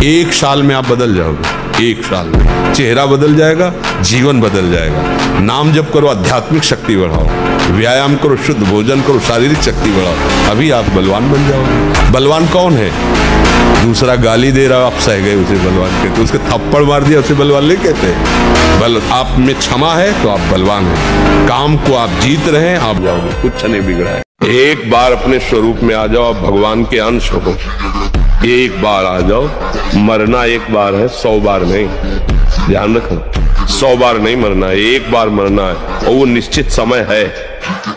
1 साल में आप बदल जाओगे। 1 साल में चेहरा बदल जाएगा, जीवन बदल जाएगा। नाम जप करो, आध्यात्मिक शक्ति बढ़ाओ, व्यायाम करो, शुद्ध भोजन करो, शारीरिक शक्ति बढ़ाओ, अभी आप बलवान बन जाओगे। बलवान कौन है? दूसरा गाली दे रहा, आप सह गए उसे बलवान कहते, उसके थप्पड़ मार दिया उसे बलवान नहीं कहते। बल आप में क्षमा है तो आप बलवान हैं। काम को आप जीत रहे हैं, आप जाओगे, कुछ नहीं बिगड़ा है। एक बार अपने स्वरूप में आ जाओ, आप भगवान के अंश हो। एक बार आ जाओ, मरना एक बार है, 100 बार नहीं। ध्यान रखना, 100 बार नहीं मरना है, एक बार मरना है, और वो निश्चित समय है,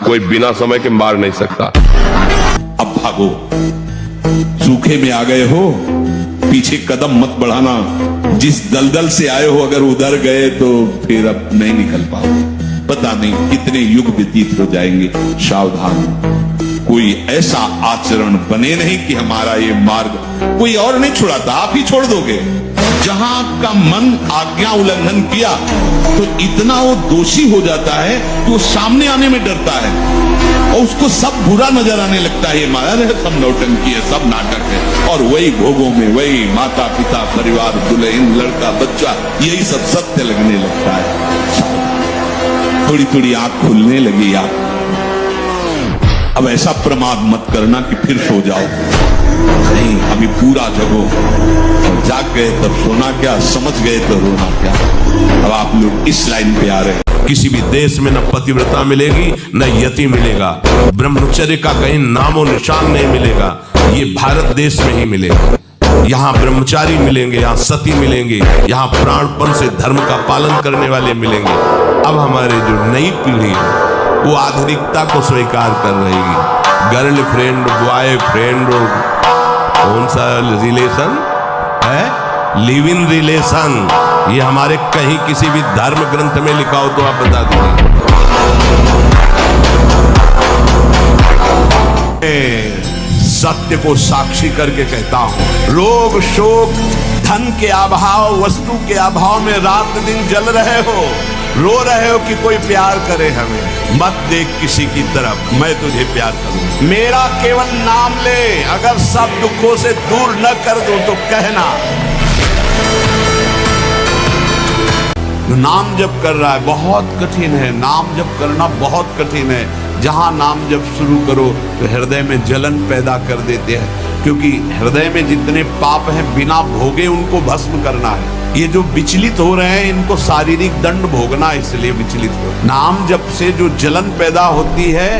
कोई बिना समय के मार नहीं सकता। अब भागो, सूखे में आ गए हो, पीछे कदम मत बढ़ाना। जिस दलदल से आए हो अगर उधर गए तो फिर अब नहीं निकल पाओगे। पता नहीं कितने युग व्यतीत हो जाएंगे। सावधान, कोई ऐसा आचरण बने नहीं कि हमारा ये मार्ग कोई और नहीं छुड़ाता, आप ही छोड़ दोगे। जहां आपका मन आज्ञा उल्लंघन किया तो इतना वो दोषी हो जाता है कि वो सामने आने में डरता है और उसको सब बुरा नजर आने लगता है। ये माया है, सब नौटंकी है, सब नाटक है। और वही भोगों में वही माता पिता परिवार दुल्हन लड़का बच्चा यही सब सत्य लगने लगता है। थोड़ी थोड़ी आंख खुलने लगी आप। अब ऐसा प्रमाद मत करना कि फिर सो जाओ, नहीं, अभी पूरा जगो। और जाग गए तब सोना क्या, समझ गए तो रोना क्या। अब आप लोग इस लाइन पे आ रहे हैं। किसी भी देश में न पतिव्रता मिलेगी न यति मिलेगा, ब्रह्मचर्य का कहीं नामो निशान नहीं मिलेगा। ये भारत देश में ही मिलेगा। यहाँ ब्रह्मचारी मिलेंगे, यहाँ सती मिलेंगे, यहाँ प्राणपण से धर्म का पालन करने वाले मिलेंगे। अब हमारे जो नई पीढ़ी है वो आधुनिकता को स्वीकार कर रही है। गर्लफ्रेंड, बॉयफ्रेंड, कौन सा रिलेशन है, लिव इन रिलेशन, ये हमारे कहीं किसी भी धर्म ग्रंथ में लिखा हो तो आप बता दीजिए। सत्य को साक्षी करके कहता हूं, रोग शोक धन के अभाव वस्तु के अभाव में रात दिन जल रहे हो, रो रहे हो कि कोई प्यार करे हमें, मत देख किसी की तरफ, मैं तुझे प्यार करूं। मेरा केवल नाम ले, अगर सब दुखों से दूर न कर दो तो कहना। नाम जप कर रहा है, बहुत कठिन है। नाम जप करना बहुत कठिन है। जहां नाम जप शुरू करो तो हृदय में जलन पैदा कर देते हैं, क्योंकि हृदय में जितने पाप हैं बिना भोगे उनको भस्म करना है। ये जो विचलित हो रहे हैं इनको शारीरिक दंड भोगना, इसलिए विचलित हो। नाम जप से जो जलन पैदा होती है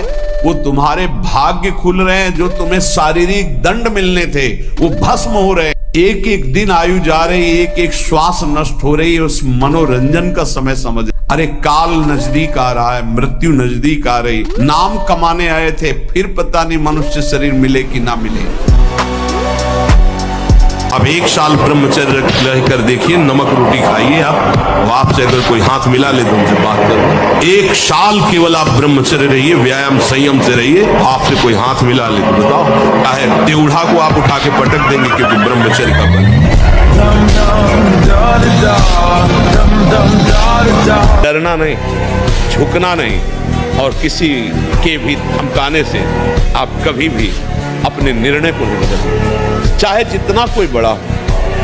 वो तुम्हारे भाग्य खुल रहे हैं, जो तुम्हें शारीरिक दंड मिलने थे वो भस्म हो रहे हैं। एक एक दिन आयु जा रही, एक एक श्वास नष्ट हो रही है। उस मनोरंजन का समय समझ, अरे काल नजदीक आ रहा है, मृत्यु नजदीक आ रही। नाम कमाने आए थे, फिर पता नहीं मनुष्य शरीर मिले कि ना मिले। अब 1 साल ब्रह्मचर्य रहकर देखिए, नमक रोटी खाइए आप, और आपसे अगर कोई हाथ मिला ले तो उनसे बात करो। 1 साल केवल आप ब्रह्मचर्य रहिए, व्यायाम संयम से रहिए, आपसे कोई हाथ मिला ले तो बताओ, चाहे टेढ़ा को आप उठा के पटक देंगे, क्योंकि ब्रह्मचर्य का बल। डरना नहीं, झुकना नहीं, और किसी के भी धमकाने से आप कभी भी अपने निर्णय को नहीं बदलें। चाहे जितना कोई बड़ा हो,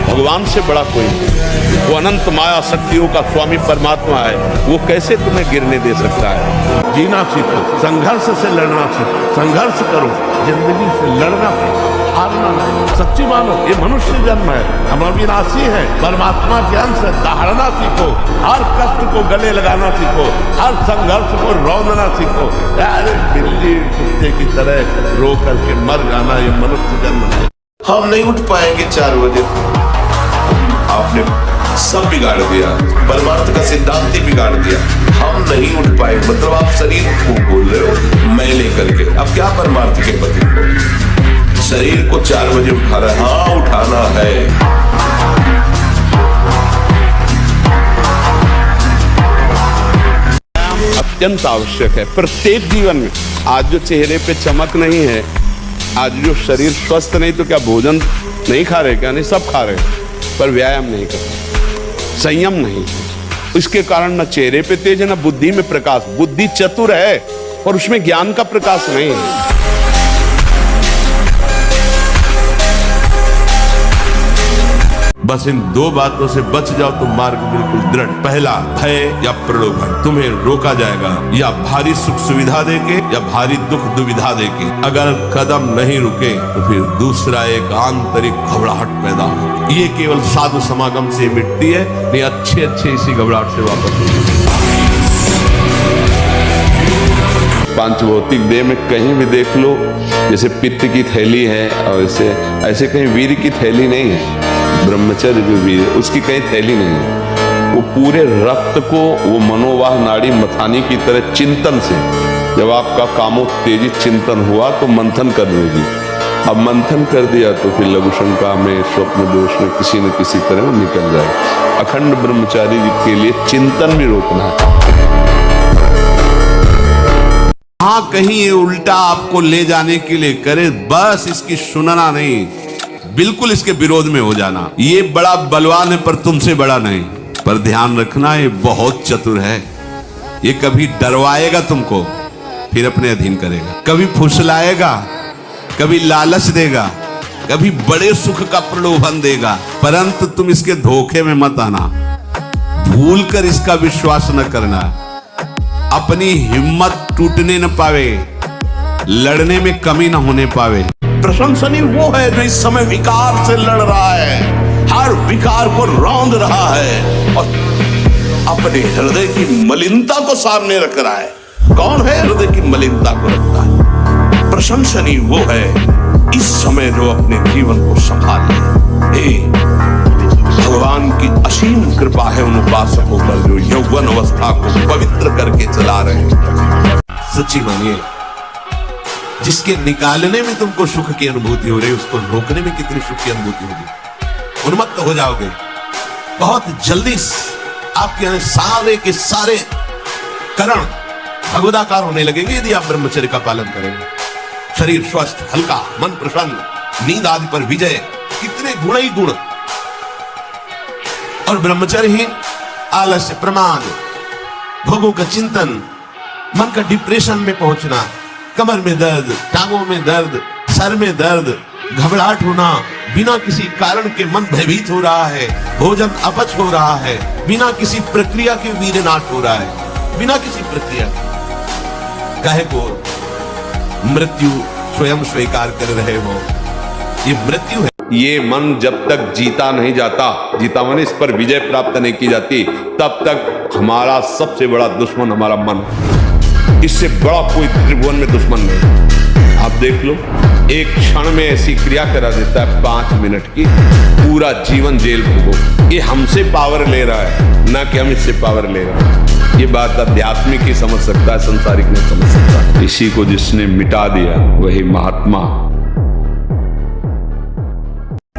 भगवान से बड़ा कोई नहीं। वो अनंत माया शक्तियों का स्वामी परमात्मा है, वो कैसे तुम्हें गिरने दे सकता है। जीना सीखो, संघर्ष से लड़ना सीखो, संघर्ष करो, जिंदगी से लड़ना सीखो, हारना नहीं। सच्ची मानो, ये मनुष्य जन्म है, हम अविनाशी है, परमात्मा के अंश है। दहाड़ना सीखो, हर कष्ट को गले लगाना सीखो, हर संघर्ष को रौंदना सीखो। यार बिल्ली कुत्ते की तरह रो करके मर जाना ये मनुष्य जन्म है। हम नहीं उठ पाएंगे 4 बजे, आपने सब बिगाड़ दिया, परमार्थ का सिद्धांत ही बिगाड़ दिया। हम नहीं उठ पाए, मतलब आप शरीर को बोल रहे हो मैं लेकर के, अब क्या परमार्थ के पति को शरीर को 4 बजे उठा रहा है? हाँ उठाना है। अत्यंत आवश्यक है प्रत्येक जीवन में। आज जो चेहरे पे चमक नहीं है, आज जो शरीर स्वस्थ नहीं, तो क्या भोजन नहीं खा रहे? क्या नहीं, सब खा रहे, पर व्यायाम नहीं कर रहे, संयम नहीं है। इसके कारण न चेहरे पे तेज है, न बुद्धि में प्रकाश। बुद्धि चतुर है और उसमें ज्ञान का प्रकाश नहीं है। बस इन दो बातों से बच जाओ तो मार्ग बिल्कुल दृढ़। पहला, भय या प्रलोभन, तुम्हें रोका जाएगा या भारी सुख सुविधा देके या भारी दुख दुविधा देके। अगर कदम नहीं रुके तो फिर दूसरा एक आंतरिक घबराहट पैदा हो। ये केवल साधु समागम से मिटती है, नहीं अच्छे इसी घबराहट से वापस होगी। पांच भौतिक देह में कहीं भी देख लो, जैसे पित्त की थैली है और ऐसे कहीं वीर की थैली नहीं है। ब्रह्मचर्य जो वीर है उसकी कहीं थैली नहीं है। वो पूरे रक्त को वो मनोवाह नाड़ी मथानी की तरह चिंतन से, जब आपका कामोत्तेजित चिंतन हुआ तो मंथन कर देगी। अब मंथन कर दिया तो फिर लघु शंका में, स्वप्न दोष में किसी न किसी तरह वो निकल जाए। अखंड ब्रह्मचारी के लिए चिंतन भी रोकना है। हाँ, कहीं ये उल्टा आपको ले जाने के लिए करे, बस इसकी सुनना नहीं, बिल्कुल इसके विरोध में हो जाना। ये बड़ा बलवान है पर तुमसे बड़ा नहीं। पर ध्यान रखना, ये बहुत चतुर है। ये कभी डरवाएगा तुमको, फिर अपने अधीन करेगा। कभी फुसलाएगा, कभी लालच देगा, कभी बड़े सुख का प्रलोभन देगा। परंतु तुम इसके धोखे में मत आना, भूलकर इसका विश्वास न करना। अपनी हिम्मत टूटने न पावे, लड़ने में कमी न होने पावे। प्रशंसनीय वो है जो इस समय विकार से लड़ रहा है, हर विकार को रौंद रहा है और अपने हृदय की मलिनता को सामने रख रहा है। कौन है हृदय की मलिनता को रखता है? प्रशंसनीय वो है इस समय जो अपने जीवन को संभाले। भगवान की असीम कृपा है उन उपासकों पर जो यौवन अवस्था को पवित्र करके चला रहे हैं। सच्ची मानिए, जिसके निकालने में तुमको सुख की अनुभूति हो रही है, उसको रोकने में कितनी सुख की अनुभूति होगी। उन्मत्त हो जाओगे, बहुत जल्दी आपके सारे के सारे करण भगवदाकार होने लगेंगे यदि आप ब्रह्मचर्य का पालन करेंगे। शरीर स्वस्थ, हल्का, मन प्रसन्न, नींद आदि पर विजय, कितने गुण ही गुण। और ब्रह्मचर्य ही आलस्य, प्रमाद, भोगों का चिंतन, मन का डिप्रेशन में पहुंचना, कमर में दर्द, टांगों में दर्द, सर में दर्द, घबराहट होना, बिना किसी कारण के मन भयभीत हो रहा है, भोजन अपच हो रहा है, बिना किसी प्रक्रिया के वीरनाट हो रहा है, बिना किसी प्रक्रिया के। काहे को मृत्यु स्वयं स्वीकार कर रहे हो, ये मृत्यु है। ये मन जब तक जीता नहीं जाता, जीता माने इस पर विजय प्राप्त नहीं की जाती, तब तक हमारा सबसे बड़ा दुश्मन हमारा मन। इससे बड़ा कोई त्रिभुवन में दुश्मन नहीं। आप देख लो, एक क्षण में ऐसी क्रिया करा देता है 5 मिनट की, पूरा जीवन जेल भोगो। ये हमसे पावर ले रहा है, ना कि हम इससे पावर ले रहे हैं। ये बात आध्यात्मिक ही समझ सकता है, संसारिक नहीं समझ सकता। इसी को जिसने मिटा दिया वही महात्मा।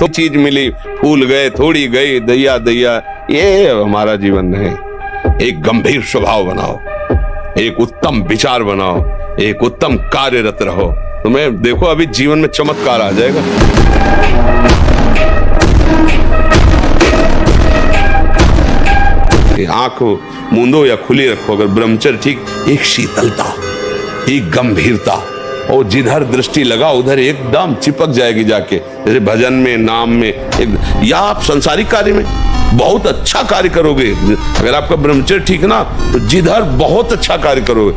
तो चीज मिली, फूल गए, थोड़ी गई, दैया दैया, ये हमारा जीवन नहीं। एक गंभीर स्वभाव बनाओ, एक उत्तम विचार बनाओ, एक उत्तम कार्यरत रहो, तुम्हें देखो अभी जीवन में चमत्कार आ जाएगा। आंख मूंदो या खुली रखो, अगर ब्रह्मचर्य ठीक, एक शीतलता, एक गंभीरता, और जिधर दृष्टि लगा उधर एकदम चिपक जाएगी जाके। जैसे भजन में, नाम में, या आप संसारिक कार्य में बहुत अच्छा कार्य करोगे। अगर आपका ब्रह्मचर्य ठीक ना, तो जिधर बहुत अच्छा कार्य करोगे।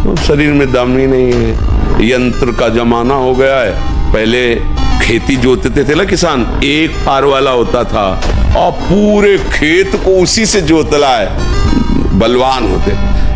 तो शरीर में दम ही नहीं है, यंत्र का जमाना हो गया है। पहले खेती जोतते थे ना किसान, एक फार वाला होता था और पूरे खेत को उसी से जोतला है। बलवान होते,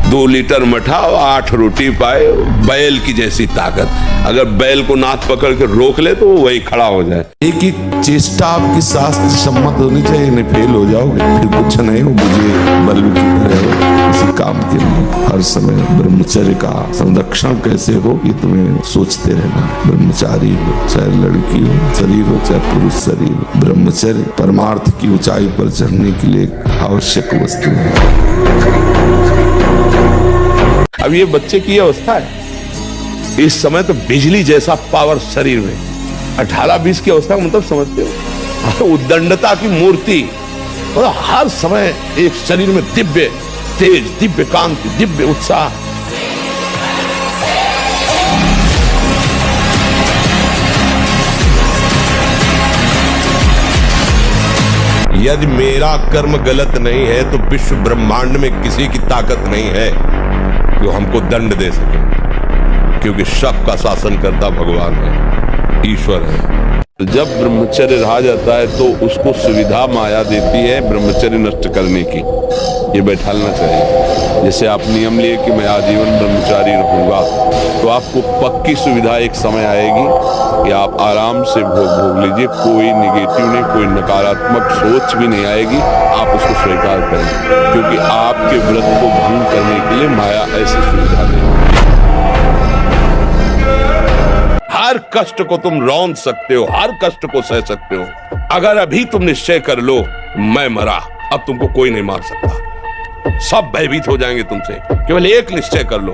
2 लीटर मठा और 8 रोटी पाए, बैल की जैसी ताकत। अगर बैल को नाथ पकड़ के रोक ले तो वो वही खड़ा हो जाए। एक एक चेष्टा आपकी शास्त्र सम्मत होनी चाहिए, नहीं फेल हो जाओगे, फिर कुछ नहीं हो। मुझे बल की तरह हो, किसी काम के लिए हर समय ब्रह्मचर्य का संरक्षण कैसे हो, ये तुम्हें सोचते रहना। ब्रह्मचारी हो, चाहे लड़की हो, शरीर हो, चाहे पुरुष शरीर हो, ब्रह्मचर्य परमार्थ की ऊंचाई पर चढ़ने के लिए आवश्यक वस्तु है। अब ये बच्चे की अवस्था है, इस समय तो बिजली जैसा पावर शरीर में। 18-20 की अवस्था का मतलब समझते हो, उद्दंडता की मूर्ति, और हर समय एक शरीर में दिव्य तेज, दिव्य कांति, दिव्य उत्साह। यदि मेरा कर्म गलत नहीं है तो विश्व ब्रह्मांड में किसी की ताकत नहीं है जो हमको दंड दे सके, क्योंकि सबका शासन करता भगवान है, ईश्वर है। जब ब्रह्मचर्य रहा जाता है तो उसको सुविधा माया देती है ब्रह्मचर्य नष्ट करने की, ये बैठालना चाहिए। जैसे आप नियम लिए कि मैं आजीवन ब्रह्मचारी रहूंगा, तो आपको पक्की सुविधा एक समय आएगी कि आप आराम से भोग लीजिए, कोई निगेटिव नहीं, कोई नकारात्मक सोच भी नहीं आएगी, आप उसको स्वीकार करें, क्योंकि आपके व्रत को भंग करने के लिए माया ऐसी सुविधा देगी। हर कष्ट को तुम रौंद सकते हो, हर कष्ट को सह सकते हो, अगर अभी तुम निश्चय कर लो मैं मरा, अब तुमको कोई नहीं मार सकता, सब भयभीत हो जाएंगे तुमसे। केवल एक निश्चय कर लो,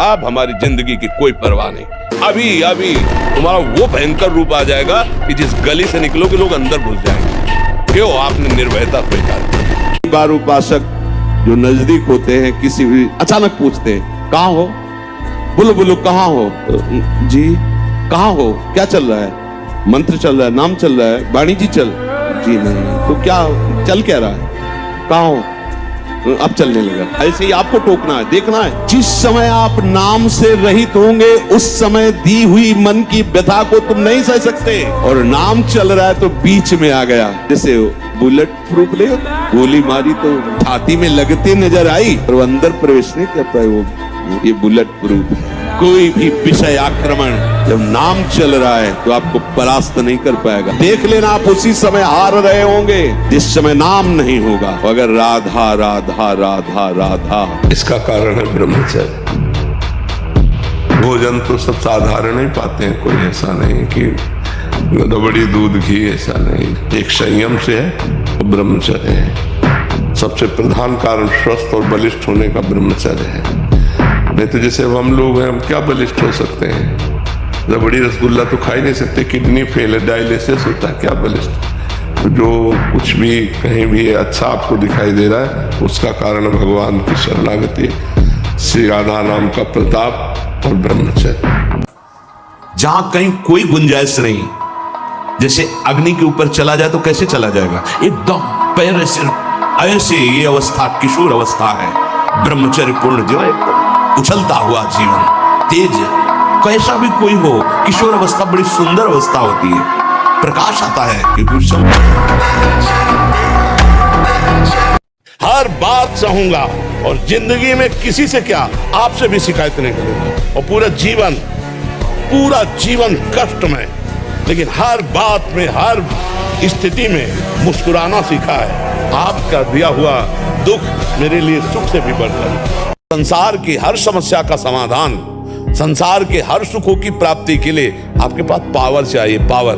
अब हमारी जिंदगी की कोई परवाह नहीं, अभी अभी तुम्हारा वो भयंकर रूप आ जाएगा कि जिस गली से निकलोगे लोग अंदर घुस जाएंगे। क्यों? आपने निर्भयता स्वीकार की। बार उपासक जो नजदीक होते हैं किसी भी अचानक पूछते हैं कहाँ हो, बोलो बोलो कहाँ हो जी, कहाँ हो, क्या चल रहा है, मंत्र चल रहा है, नाम चल रहा है, वाणी जी चल, जी नहीं, तो क्या चल क्या रहा है, कहाँ हो, अब चलने लगा। ऐसे ही आपको टोकना है, देखना है। जिस समय आप नाम से रहित होंगे उस समय दी हुई मन की व्यथा को तुम नहीं सह सकते, और नाम चल रहा है तो बीच में आ गया, जैसे बुलेट प्रूफ ले, गोली मारी तो छाती में लगते नजर आई और वो अंदर प्रवेश नहीं कर पाए, वो ये बुलेट प्रूफ। कोई भी विषय आक्रमण जब नाम चल रहा है तो आपको परास्त नहीं कर पाएगा। देख लेना आप उसी समय हार रहे होंगे जिस समय नाम नहीं होगा। अगर राधा राधा राधा राधा, इसका कारण है ब्रह्मचर्य। भोजन तो सब साधारण ही पाते हैं, कोई ऐसा नहीं कि रबड़ी दूध घी, ऐसा नहीं। एक संयम से है, ब्रह्मचर्य है। सबसे प्रधान कारण स्वस्थ और बलिष्ठ होने का ब्रह्मचर्य है। नहीं तो जैसे अब हम लोग हैं, हम क्या बलिष्ठ हो सकते हैं? रबड़ी रसगुल्ला तो खा ही नहीं सकते, किडनी फेल है, डायलिसिस होता है, क्या बलिष्ठ? तो जो कुछ भी कहीं भी अच्छा आपको दिखाई दे रहा है उसका कारण भगवान की शरणागति, श्री राधा नाम का प्रताप और ब्रह्मचर्य। जहां कहीं कोई गुंजाइश नहीं, जैसे अग्नि के ऊपर चला जाए तो कैसे चला जाएगा, एकदम पैर ऐसे ये अवस्था किशोर अवस्था है। ब्रह्मचर्य पूर्ण जीवन, उछलता हुआ जीवन, तेज, कैसा भी कोई हो, किशोर अवस्था बड़ी सुंदर अवस्था होती है, प्रकाश आता है कि हर बात सहूंगा और जिंदगी में किसी से क्या, आपसे भी शिकायत नहीं करूंगा, और पूरा जीवन कष्ट में, लेकिन हर बात में, हर स्थिति में मुस्कुराना सीखा है। आपका दिया हुआ दुख मेरे लिए सुख से भी बढ़कर। संसार की हर समस्या का समाधान, संसार के हर सुखों की प्राप्ति के लिए आपके पास पावर चाहिए, पावर,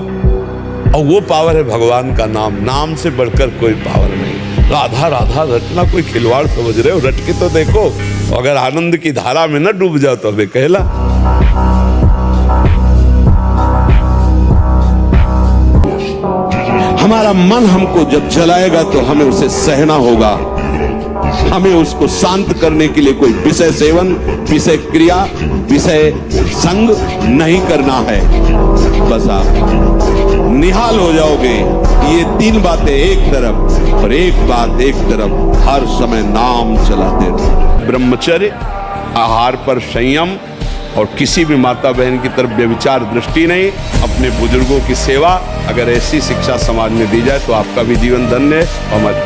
और वो पावर है भगवान का नाम। नाम से बढ़कर कोई पावर नहीं। राधा राधा रटना कोई खिलवाड़ समझ रहे हो? रट के तो देखो, अगर आनंद की धारा में न डूब जाओ तो हमें कहला। हमारा मन हमको जब जलाएगा तो हमें उसे सहना होगा। हमें उसको शांत करने के लिए कोई विषय सेवन, विषय क्रिया, विषय संग नहीं करना है। बस आप निहाल हो जाओगे। ये तीन बातें एक तरफ और एक बात एक तरफ, हर समय नाम चलाते रहो। ब्रह्मचर्य, आहार पर संयम, और किसी भी माता बहन की तरफ व्यभिचार दृष्टि नहीं, अपने बुजुर्गों की सेवा। अगर ऐसी शिक्षा समाज में दी जाए तो आपका भी जीवन धन्य है। और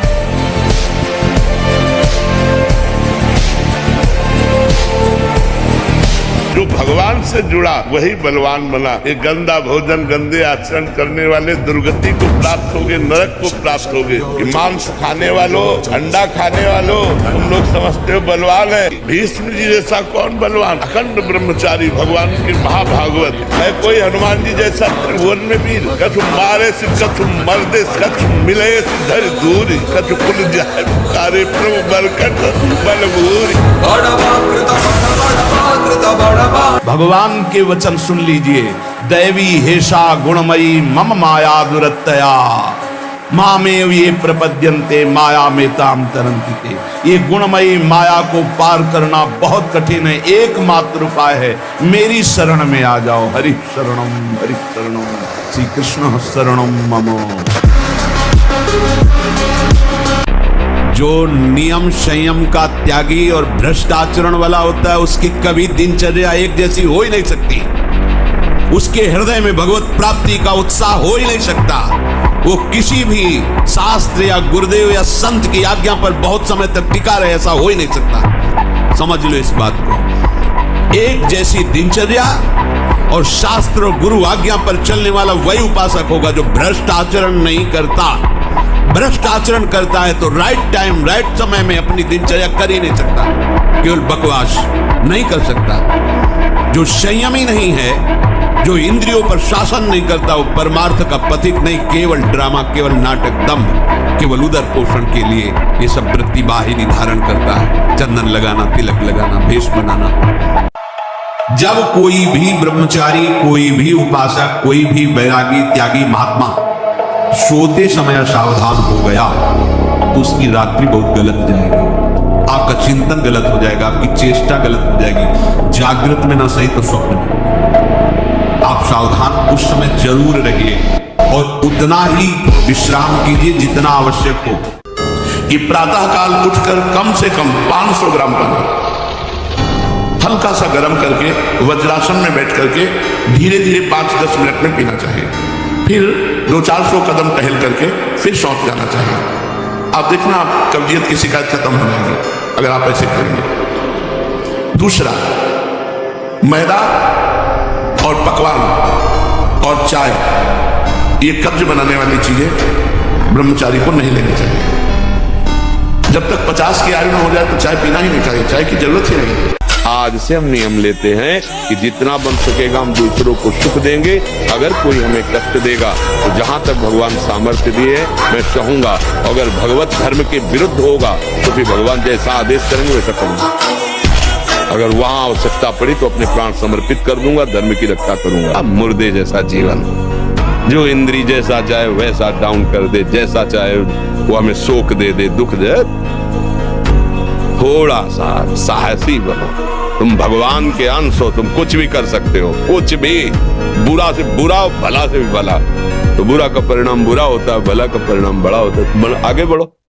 जो भगवान से जुड़ा वही बलवान बना। ये गंदा भोजन, गंदे आचरण करने वाले दुर्गति को प्राप्त होगे, नरक को प्राप्त होगे। कि मांस खाने वालों, अंडा खाने वालों, तुम लोग समझते हो बलवान है। भीष्म जी जैसा कौन बलवान? अखंड ब्रह्मचारी, भगवान के महाभागवत है। कोई हनुमान जी जैसा त्रिभुवन में वीर? कछु मारे से कछु मर्दे, कछु मिले धर दूरी, कछु कुल जाए पुकारे प्रभु बरकत बलभूरी। भगवान के वचन सुन लीजिए। दैवी हेषा गुणमयी मम माया दुरत्तया, मामेव ये प्रपद्यन्ते माया में ताम तरन्ति ते। ये गुणमयी माया को पार करना बहुत कठिन है। एकमात्र उपाय है, मेरी शरण में आ जाओ। हरि शरणम श्री कृष्ण शरणम मम। जो नियम संयम का त्यागी और भ्रष्ट आचरण वाला होता है उसकी कभी दिनचर्या एक जैसी हो ही नहीं सकती। उसके हृदय में भगवत प्राप्ति का उत्साह हो ही नहीं सकता। वो किसी भी शास्त्र या गुरुदेव या संत की आज्ञा पर बहुत समय तक टिका रहे, ऐसा हो ही नहीं सकता। समझ लो इस बात को। एक जैसी दिनचर्या और शास्त्र और गुरु आज्ञा पर चलने वाला वही उपासक होगा जो भ्रष्ट आचरण नहीं करता। भ्रष्ट आचरण करता है तो राइट टाइम राइट समय में अपनी दिनचर्या कर ही नहीं सकता, केवल बकवास नहीं कर सकता। जो संयमी नहीं है, जो इंद्रियों पर शासन नहीं करता, वो परमार्थ का पथिक नहीं, केवल ड्रामा, केवल नाटक, दम्भ, केवल उदर पोषण के लिए ये सब वृत्ति बाहिरी धारण करता है। चंदन लगाना, तिलक लगाना, भेष बनाना। जब कोई भी ब्रह्मचारी, कोई भी उपासक, कोई भी वैरागी, त्यागी, महात्मा सोते समय सावधान हो गया तो उसकी रात्रि बहुत गलत जाएगी। आपका चिंतन गलत हो जाएगा, आपकी चेष्टा गलत हो जाएगी। जागृत में ना सही तो स्वप्न में। आप सावधान उस समय जरूर रहिए और उतना ही विश्राम कीजिए जितना आवश्यक हो। कि प्रातः काल उठकर कम से कम 500 ग्राम पानी हल्का सा गर्म करके वज्रासन में बैठ करके धीरे धीरे 5-10 मिनट में पीना चाहिए। फिर 200-400 कदम टहल करके फिर शौच जाना चाहिए। आप देखना, आप कब्जियत की शिकायत खत्म हो जाएगी अगर आप ऐसे करेंगे। दूसरा, मैदा और पकवान और चाय, ये कब्ज बनाने वाली चीजें ब्रह्मचारी को नहीं लेनी चाहिए। जब तक 50 की आयु में हो जाए तो चाय पीना ही नहीं चाहिए, चाय की जरूरत ही नहीं है। आज से हम नियम लेते हैं कि जितना बन सकेगा हम दूसरों को सुख देंगे। अगर कोई हमें कष्ट देगा तो जहां तक भगवान सामर्थ्य दिए मैं सहूंगा। अगर भगवत धर्म के विरुद्ध होगा तो फिर भगवान जैसा आदेश करेंगे वैसा करूंगा। अगर वहां आवश्यकता पड़ी तो अपने प्राण समर्पित कर दूंगा, धर्म की रक्षा करूंगा। अब मुर्दे जैसा जीवन, जो इंद्री जैसा चाहे वैसा डाउन कर दे, जैसा चाहे वो हमें शोक दे दे, दुख दे। थोड़ा सा साहसी बनो। तुम भगवान के अंश हो, तुम कुछ भी कर सकते हो, कुछ भी। बुरा से बुरा, भला से भी भला। तो बुरा का परिणाम बुरा होता है, भला का परिणाम बड़ा होता है। आगे बढ़ो।